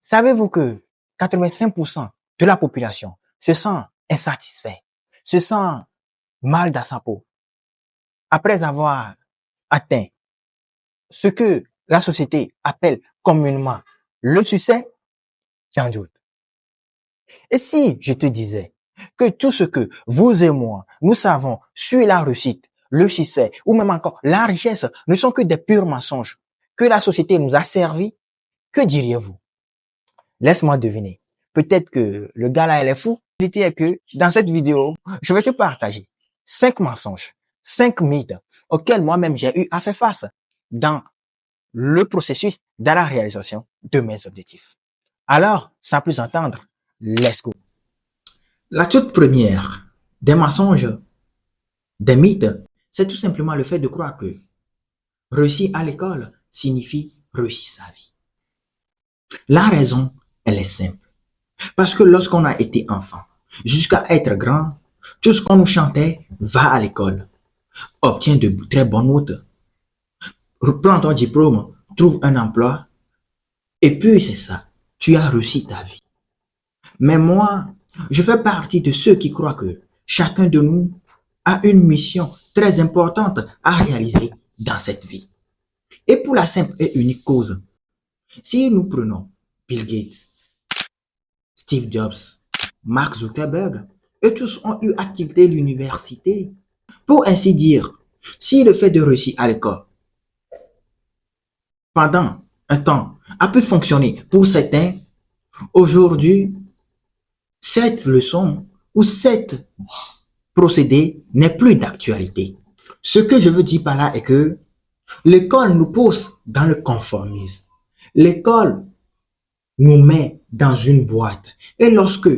Savez-vous que 85% de la population se sent insatisfait, se sent mal dans sa peau après avoir atteint ce que la société appelle communément le succès? J'en doute. Et si je te disais que tout ce que vous et moi, nous savons sur la réussite, le succès ou même encore la richesse ne sont que des purs mensonges que la société nous a servi, que diriez-vous? Laisse-moi deviner. Peut-être que le gars là, il est fou. La vérité est que dans cette vidéo, je vais te partager 5 mensonges, 5 mythes auxquels moi-même j'ai eu à faire face dans le processus dans la réalisation de mes objectifs. Alors, sans plus entendre, let's go. La toute première des mensonges, des mythes, c'est tout simplement le fait de croire que réussir à l'école signifie réussir sa vie. La raison, elle est simple. Parce que lorsqu'on a été enfant, jusqu'à être grand, tout ce qu'on nous chantait, va à l'école, obtiens de très bonnes notes, prends ton diplôme, trouve un emploi, et puis c'est ça, tu as réussi ta vie. Mais moi, je fais partie de ceux qui croient que chacun de nous a une mission très importante à réaliser dans cette vie. Et pour la simple et unique cause, si nous prenons Bill Gates, Steve Jobs, Mark Zuckerberg, eux tous ont eu à quitter l'université. Pour ainsi dire, si le fait de réussir à l'école pendant un temps a pu fonctionner pour certains, aujourd'hui, cette leçon ou cette procédé n'est plus d'actualité. Ce que je veux dire par là est que l'école nous pousse dans le conformisme. L'école nous met dans une boîte. Et lorsque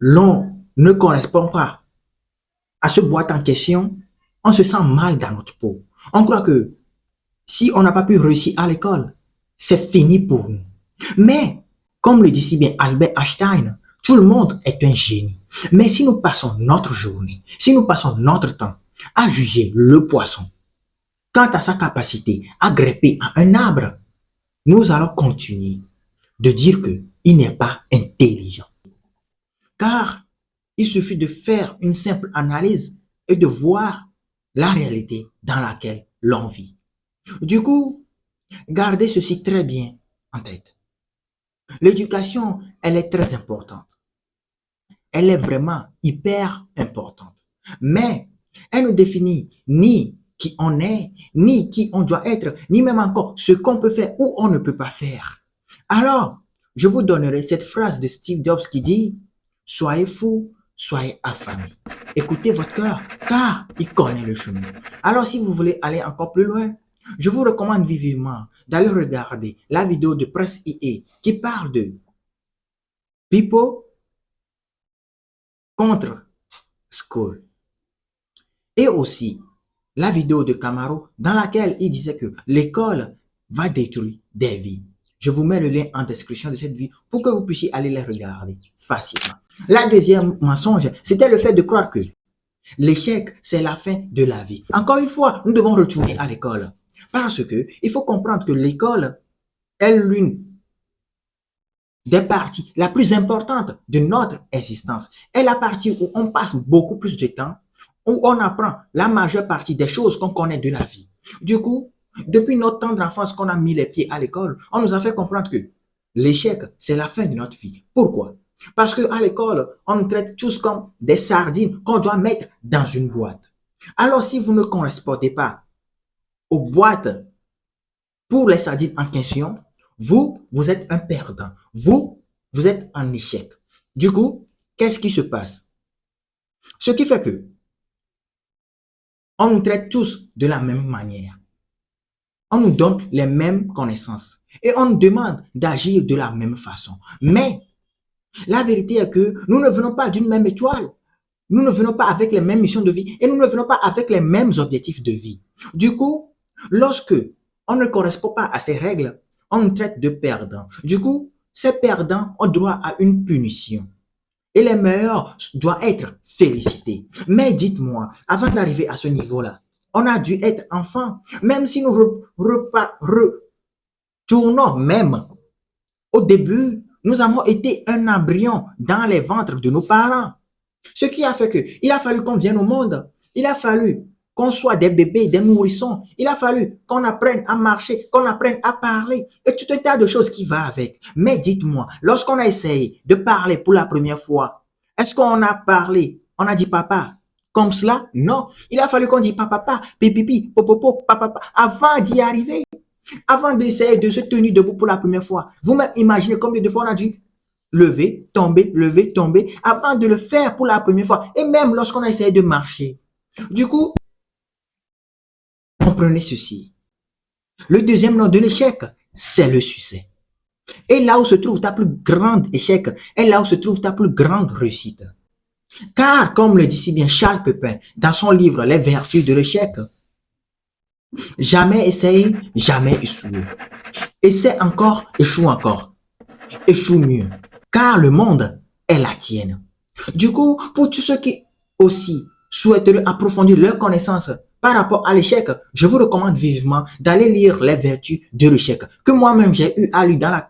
l'on ne correspond pas à ce boîte en question, on se sent mal dans notre peau. On croit que si on n'a pas pu réussir à l'école, c'est fini pour nous. Mais, comme le dit si bien Albert Einstein, tout le monde est un génie. Mais si nous passons notre journée, si nous passons notre temps à juger le poisson quant à sa capacité à grimper à un arbre, nous allons continuer de dire qu'il n'est pas intelligent. Car il suffit de faire une simple analyse et de voir la réalité dans laquelle l'on vit. Du coup, gardez ceci très bien en tête. L'éducation, elle est très importante. Elle est vraiment hyper importante. Mais elle ne définit ni qui on est, ni qui on doit être, ni même encore ce qu'on peut faire ou on ne peut pas faire. Alors, je vous donnerai cette phrase de Steve Jobs qui dit « Soyez fous, soyez affamés. Écoutez votre cœur, car il connaît le chemin. » Alors, si vous voulez aller encore plus loin, je vous recommande vivement d'aller regarder la vidéo de Prince IE qui parle de People contre School. Et aussi la vidéo de Camaro dans laquelle il disait que l'école va détruire des vies. Je vous mets le lien en description de cette vidéo pour que vous puissiez aller les regarder facilement. La deuxième mensonge, c'était le fait de croire que l'échec, c'est la fin de la vie. Encore une fois, nous devons retourner à l'école. Parce que il faut comprendre que l'école est l'une des parties la plus importante de notre existence. Et la partie où on passe beaucoup plus de temps, où on apprend la majeure partie des choses qu'on connaît de la vie. Du coup, depuis notre temps d'enfance qu'on a mis les pieds à l'école, on nous a fait comprendre que l'échec, c'est la fin de notre vie. Pourquoi? Parce qu'à l'école, on nous traite tous comme des sardines qu'on doit mettre dans une boîte. Alors, si vous ne correspondez pas aux boîtes pour les sardines en question, vous êtes un perdant. Vous êtes en échec. Du coup, qu'est-ce qui se passe? Ce qui fait que on nous traite tous de la même manière. On nous donne les mêmes connaissances et on nous demande d'agir de la même façon. Mais la vérité est que nous ne venons pas d'une même étoile. Nous ne venons pas avec les mêmes missions de vie et nous ne venons pas avec les mêmes objectifs de vie. Du coup, lorsque on ne correspond pas à ces règles, on nous traite de perdants. Du coup, ces perdants ont droit à une punition. Et les meilleurs doivent être félicités. Mais dites-moi, avant d'arriver à ce niveau-là, on a dû être enfant. Même si nous retournons même au début Nous avons été un embryon dans les ventres de nos parents. Ce qui a fait que il a fallu qu'on vienne au monde. Il a fallu qu'on soit des bébés, des nourrissons. Il a fallu qu'on apprenne à marcher, qu'on apprenne à parler et tout un tas de choses qui va avec. Mais dites-moi, lorsqu'on a essayé de parler pour la première fois, est-ce qu'on a parlé, on a dit papa comme cela? Non. Il a fallu qu'on dise papa, pipi, popopo, papa, avant d'y arriver. Avant d'essayer de se tenir debout pour la première fois. Vous-même imaginez combien de fois on a dû lever, tomber, avant de le faire pour la première fois. Et même lorsqu'on a essayé de marcher. Du coup, comprenez ceci. Le deuxième nom de l'échec, c'est le succès. Et là où se trouve ta plus grande échec, et là où se trouve ta plus grande réussite. Car, comme le dit si bien Charles Pépin dans son livre Les vertus de l'échec, jamais essaye, jamais échoue. Essaie encore, échoue encore. Échoue mieux. Car le monde est la tienne. Du coup, pour tous ceux qui aussi souhaiteraient approfondir leur connaissance par rapport à l'échec, je vous recommande vivement d'aller lire Les vertus de l'échec, que moi-même j'ai eu à lire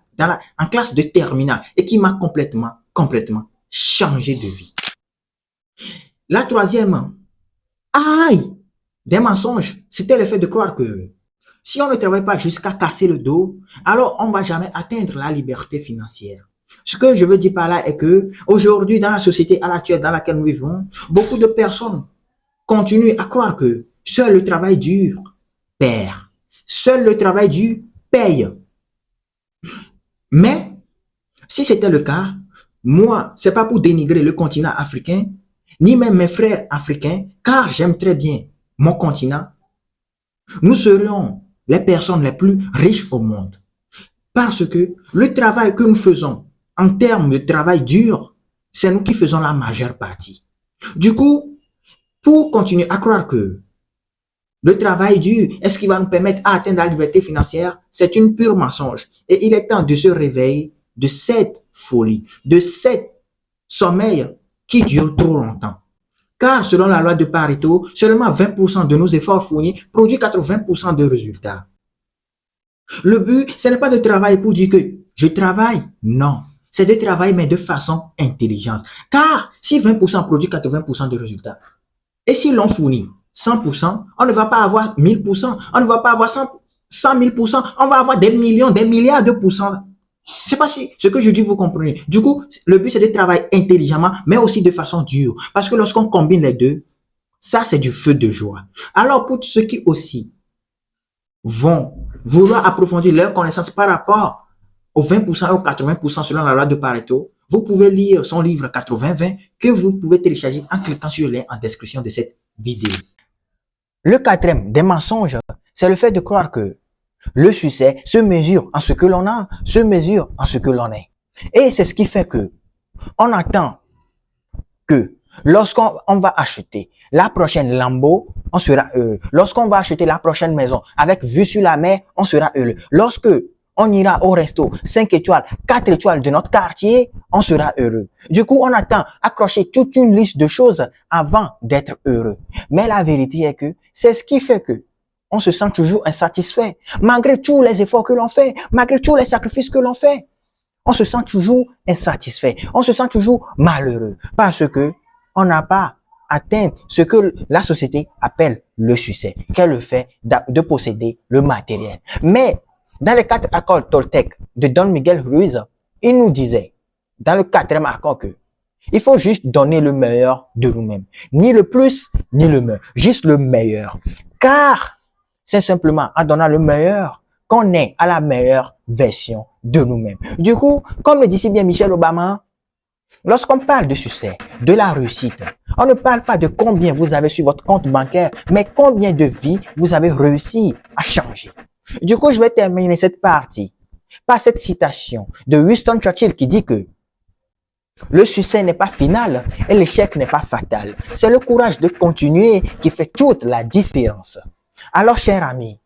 en classe de terminale et qui m'a complètement changé de vie. La troisième, des mensonges, c'était le fait de croire que si on ne travaille pas jusqu'à casser le dos, alors on ne va jamais atteindre la liberté financière. Ce que je veux dire par là est que aujourd'hui, dans la société actuelle dans laquelle nous vivons, beaucoup de personnes continuent à croire que seul le travail dur perd. Seul le travail dur paye. Mais si c'était le cas, moi, c'est pas pour dénigrer le continent africain, ni même mes frères africains, car j'aime très bien mon continent. Nous serions les personnes les plus riches au monde. Parce que le travail que nous faisons en termes de travail dur, c'est nous qui faisons la majeure partie. Du coup, pour continuer à croire que le travail dur est ce qui va nous permettre d'atteindre la liberté financière, c'est une pure mensonge. Et il est temps de se réveiller de cette folie, de cet sommeil qui dure trop longtemps. Car selon la loi de Pareto, seulement 20% de nos efforts fournis produisent 80% de résultats. Le but, ce n'est pas de travailler pour dire que je travaille. Non, c'est de travailler mais de façon intelligente. Car si 20% produit 80% de résultats, et si l'on fournit 100%, on ne va pas avoir 1000%, on ne va pas avoir 100 000%, on va avoir des millions, des milliards de pourcents. C'est pas si ce que je dis, vous comprenez. Du coup, le but, c'est de travailler intelligemment, mais aussi de façon dure. Parce que lorsqu'on combine les deux, ça, c'est du feu de joie. Alors, pour ceux qui aussi vont vouloir approfondir leur connaissance par rapport aux 20% et aux 80% selon la loi de Pareto, vous pouvez lire son livre 80-20 que vous pouvez télécharger en cliquant sur le lien en description de cette vidéo. Le quatrième des mensonges, c'est le fait de croire que le succès se mesure en ce que l'on a, se mesure en ce que l'on est. Et c'est ce qui fait que on attend que lorsqu'on va acheter la prochaine Lambo, on sera heureux. Lorsqu'on va acheter la prochaine maison avec vue sur la mer, on sera heureux. Lorsque on ira au resto 5 étoiles, 4 étoiles de notre quartier, on sera heureux. Du coup, on attend accrocher toute une liste de choses avant d'être heureux. Mais la vérité est que c'est ce qui fait que on se sent toujours insatisfait. Malgré tous les efforts que l'on fait, malgré tous les sacrifices que l'on fait, on se sent toujours insatisfait. On se sent toujours malheureux parce que on n'a pas atteint ce que la société appelle le succès, qu'est le fait de posséder le matériel. Mais dans les 4 accords Toltec de Don Miguel Ruiz, il nous disait, dans le 4e accord, que il faut juste donner le meilleur de nous-mêmes. Ni le plus, ni le moins. Juste le meilleur. Car c'est simplement en donnant le meilleur qu'on est à la meilleure version de nous-mêmes. Du coup, comme le dit si bien Michelle Obama, lorsqu'on parle de succès, de la réussite, on ne parle pas de combien vous avez sur votre compte bancaire, mais combien de vies vous avez réussi à changer. Du coup, je vais terminer cette partie par cette citation de Winston Churchill qui dit que le succès n'est pas final et l'échec n'est pas fatal. C'est le courage de continuer qui fait toute la différence. Alors, chers amis,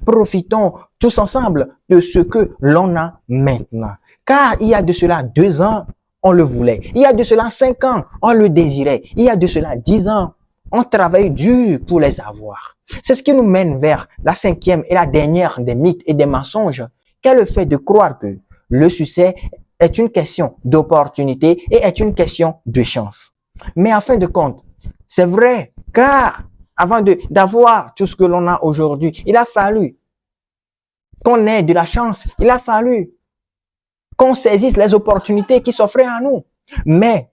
profitons tous ensemble de ce que l'on a maintenant. Car il y a de cela 2 ans, on le voulait. Il y a de cela 5 ans, on le désirait. Il y a de cela 10 ans, on travaille dur pour les avoir. C'est ce qui nous mène vers la 5e et la dernière des mythes et des mensonges, qu'est le fait de croire que le succès est une question d'opportunité et est une question de chance. Mais en fin de compte, c'est vrai, car avant d'avoir tout ce que l'on a aujourd'hui, il a fallu qu'on ait de la chance, il a fallu qu'on saisisse les opportunités qui s'offraient à nous. Mais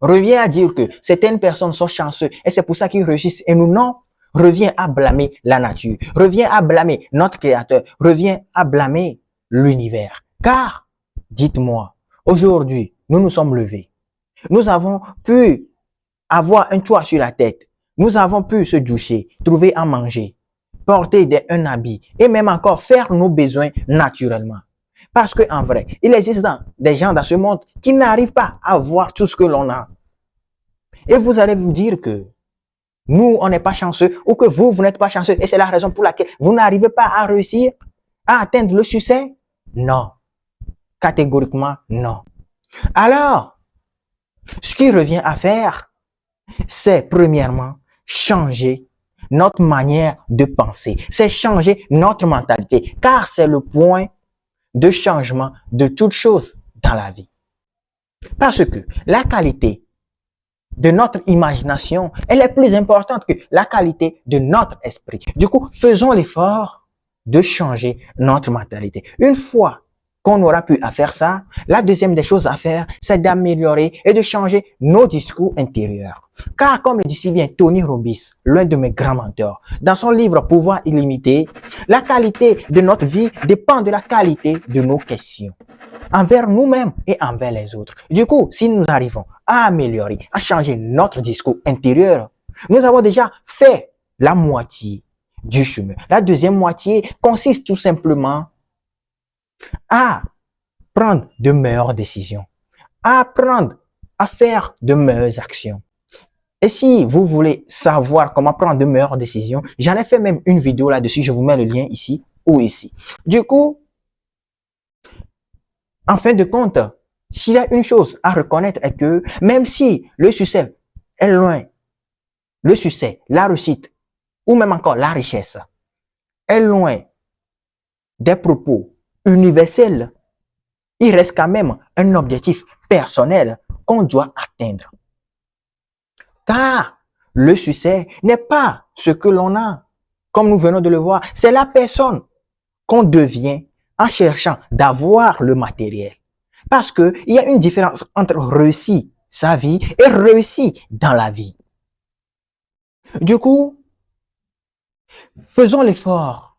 revient à dire que certaines personnes sont chanceuses et c'est pour ça qu'ils réussissent et nous non, revient à blâmer la nature, revient à blâmer notre créateur, revient à blâmer l'univers. Car, dites-moi, aujourd'hui, nous nous sommes levés. Nous avons pu avoir un toit sur la tête. Nous avons pu se doucher, trouver à manger, porter un habit et même encore faire nos besoins naturellement. Parce que en vrai, il existe des gens dans ce monde qui n'arrivent pas à voir tout ce que l'on a. Et vous allez vous dire que nous, on n'est pas chanceux ou que vous n'êtes pas chanceux et c'est la raison pour laquelle vous n'arrivez pas à réussir, à atteindre le succès? Non. Catégoriquement, non. Alors, ce qui revient à faire, c'est premièrement changer notre manière de penser. C'est changer notre mentalité, car c'est le point de changement de toute chose dans la vie. Parce que la qualité de notre imagination, elle est plus importante que la qualité de notre esprit. Du coup, faisons l'effort de changer notre mentalité. Une fois qu'on aura pu faire ça, la deuxième des choses à faire, c'est d'améliorer et de changer nos discours intérieurs. Car comme le dit si bien Tony Robbins, l'un de mes grands mentors, dans son livre Pouvoir illimité, la qualité de notre vie dépend de la qualité de nos questions envers nous-mêmes et envers les autres. Du coup, si nous arrivons à améliorer, à changer notre discours intérieur, nous avons déjà fait la moitié du chemin. La deuxième moitié consiste tout simplement à prendre de meilleures décisions, à apprendre à faire de meilleures actions. Et si vous voulez savoir comment prendre de meilleures décisions, j'en ai fait même une vidéo là-dessus, je vous mets le lien ici ou ici. Du coup, en fin de compte, s'il y a une chose à reconnaître est que même si le succès est loin, le succès, la réussite ou même encore la richesse est loin des propos universels, il reste quand même un objectif personnel qu'on doit atteindre. Car le succès n'est pas ce que l'on a, comme nous venons de le voir, c'est la personne qu'on devient en cherchant d'avoir le matériel. Parce que il y a une différence entre réussir sa vie et réussir dans la vie. Du coup, faisons l'effort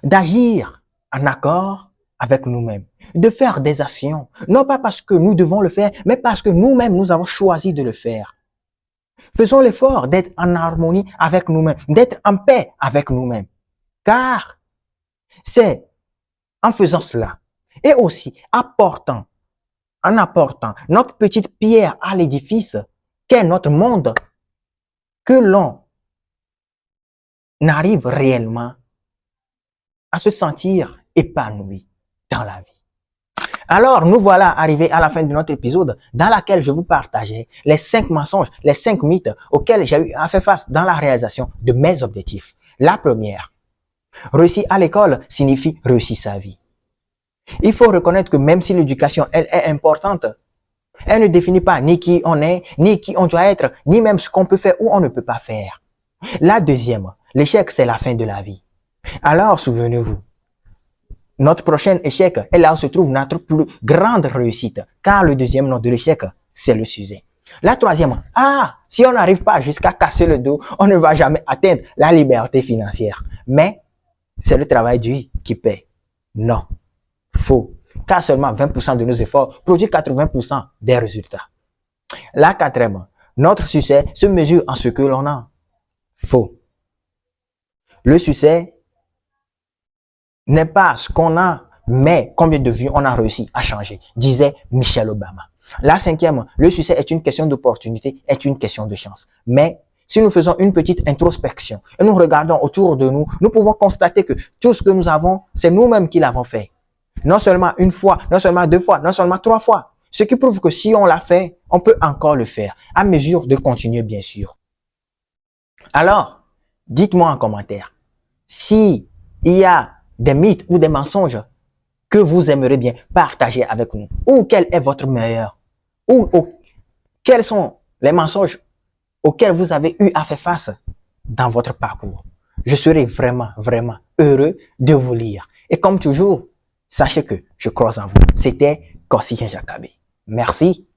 d'agir en accord avec nous-mêmes, de faire des actions, non pas parce que nous devons le faire, mais parce que nous-mêmes, nous avons choisi de le faire. Faisons l'effort d'être en harmonie avec nous-mêmes, d'être en paix avec nous-mêmes. Car c'est en faisant cela et aussi en apportant notre petite pierre à l'édifice qu'est notre monde, que l'on arrive réellement à se sentir épanoui dans la vie. Alors, nous voilà arrivés à la fin de notre épisode dans laquelle je vous partageais les 5 mensonges, les 5 mythes auxquels j'ai eu à faire face dans la réalisation de mes objectifs. La première, réussir à l'école signifie réussir sa vie. Il faut reconnaître que même si l'éducation, elle est importante, elle ne définit pas ni qui on est, ni qui on doit être, ni même ce qu'on peut faire ou on ne peut pas faire. La deuxième, l'échec, c'est la fin de la vie. Alors, souvenez-vous, notre prochain échec est là où se trouve notre plus grande réussite, car le deuxième nom de l'échec, c'est le succès. La troisième, si on n'arrive pas jusqu'à casser le dos, on ne va jamais atteindre la liberté financière. Mais, c'est le travail dur qui paie. Non, faux, car seulement 20% de nos efforts produisent 80% des résultats. La quatrième, notre succès se mesure en ce que l'on a. Faux. Le succès n'est pas ce qu'on a, mais combien de vies on a réussi à changer, disait Michelle Obama. La cinquième, le succès est une question d'opportunité, est une question de chance. Mais si nous faisons une petite introspection et nous regardons autour de nous, nous pouvons constater que tout ce que nous avons, c'est nous-mêmes qui l'avons fait. Non seulement une fois, non seulement 2 fois, non seulement 3 fois. Ce qui prouve que si on l'a fait, on peut encore le faire, à mesure de continuer bien sûr. Alors, dites-moi en commentaire, si il y a des mythes ou des mensonges que vous aimeriez bien partager avec nous? Ou quel est votre meilleur? Quels sont les mensonges auxquels vous avez eu à faire face dans votre parcours? Je serai vraiment, vraiment heureux de vous lire. Et comme toujours, sachez que je crois en vous. C'était Corsigien Jacabé. Merci.